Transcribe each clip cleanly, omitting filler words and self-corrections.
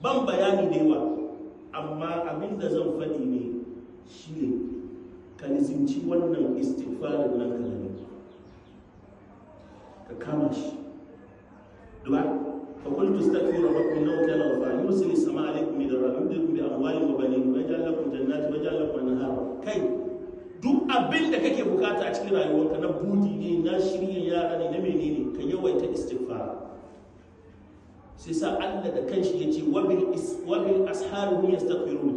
ban bayani da yawa, amma abinda zan faɗi ne shi ne ka nizinci wannan istighfarin nan kalami ka kama shi duba fa qultu astaghfiru rabbakum innahu kana ghaffara yursilu as-samaa'a 'alaykum midrara yumdidukum bi amwalin wa banin wa yaj'al lakum jannatin wa yaj'al lakum anhara. Kai duk abin da kake bukata a cikin rayuwarka na budi ne, na shirye yara ne, na menene, ka yawaita istighfar. sai sa Allah da kanshi yace wabil ashari hum yastaghfirun.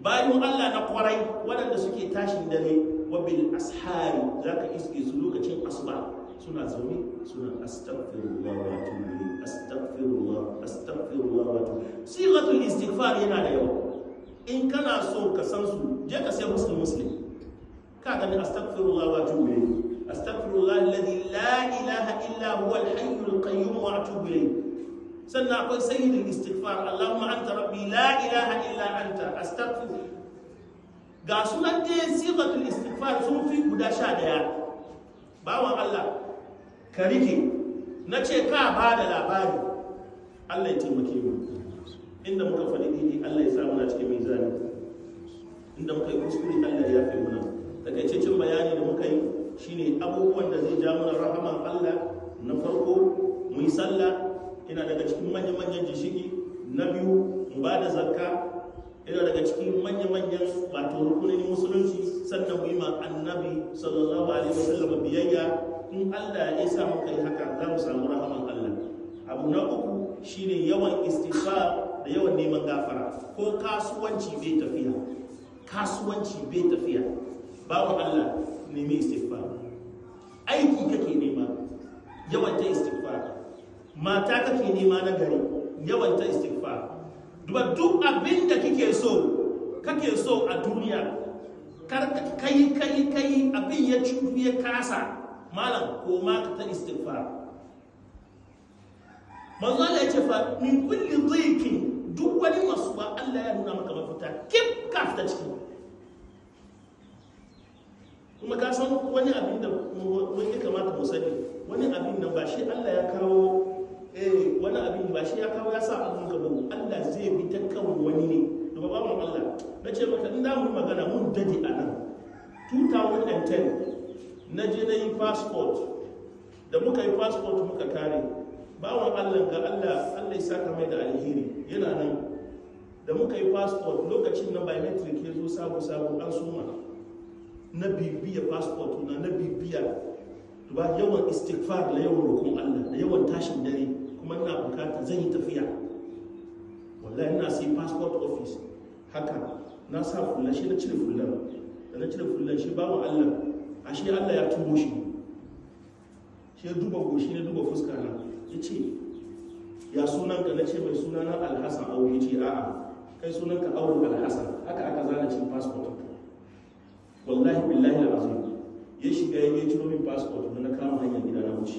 Bayan Allah na kwarai waɗanda suke tashin dare wabil ashari zaka iske su lokacin asuba suna zaune suna astaghfirullah wa atubu ilayhi, astaghfirullah wa atubu. Sigatul istighfar yana da yawa. In kana so ka san su je ka sai muslim ka ga astaghfirullah wa atubu ilayhi, astaghfirullah alladhi la ilaha illa huwa al-hayyul qayyum wa atubu ilayhi. Sannan akwai sayyidul istighfar, Allahumma anta rabbi la ilaha illa anta astaghfir. Ga sunan dai sigatul istighfar sun fi guda 11. Bawan Allah ka rike na ce ka ba da labari, Allah ya taimake mu. Inda muka faɗi daidai Allah ya sa muna cikin mizani, inda muka yi kuskure Allah ya yafe muna. Takaitaccen bayani da muka yi shine abubuwan da zai ja mana rahaman Allah. Na farko mu yi sallah, ina daga cikin manya-manyan jishiki. Na biyu mu ba da zakka, ina daga cikin manya-manyan wato rukunin musulunci. Sannan mu yi ma annabi sallallahu alaihi wasallam biyayya. In Allah ya sa muka yi haka za mu samu rahaman Allah. Abu na uku shine yawan istighfar da yawan neman gafara. Ko kasuwanci bai tafiya, bawo Allah nemi istighfar. Aiki kake nema, yawan ta istighfar. Mata kake nema na gari, yawan ta istighfar. Duba duk abin da kake so a duniya, kar kai abin ya cutu ya kasa, malam ko ma ka ta istighfar. Manzo Allah ya ce fa min kulli dhiqin, duk wani masuwa Allah ya nuna maka mafita, kif ka fita ciki. Kuma ka san wani abin da wani kamata mu sani, wani abin nan ba shi Allah ya kawo wani abin ba shi ya kawo ya sa abin gaba, Allah zai bi ta kan wani ne. Da babu Allah na ce maka in da mu magana mun dade a nan 2010 na je na yi passport. Da muka yi passport muka kare, bawan Allah ga Allah ya saka mai da alheri yana nan. Da muka yi passport lokacin na biometric ya zo sabo an suma na bibiya passport na bibiya. Ba yawan istighfar da yawan roƙon Allah da yawan tashin dare, kuma ina bukata zan yi tafiya, wallahi ina sai passport office haka na sa fulla shi na cire fullan, da na cire fullan shi bawan Allah ashe Allah ya tubo shi ya duba goshi na duba fuska na ya ce ya sunanka, na ce mai sunana Alhassan Aure. Ya ce a'a kai sunanka Aure Alhassan, haka aka zana cikin passport. Wallahi billahi alazim ya shiga ya ciro min passport na kama hanyar gida na wuce.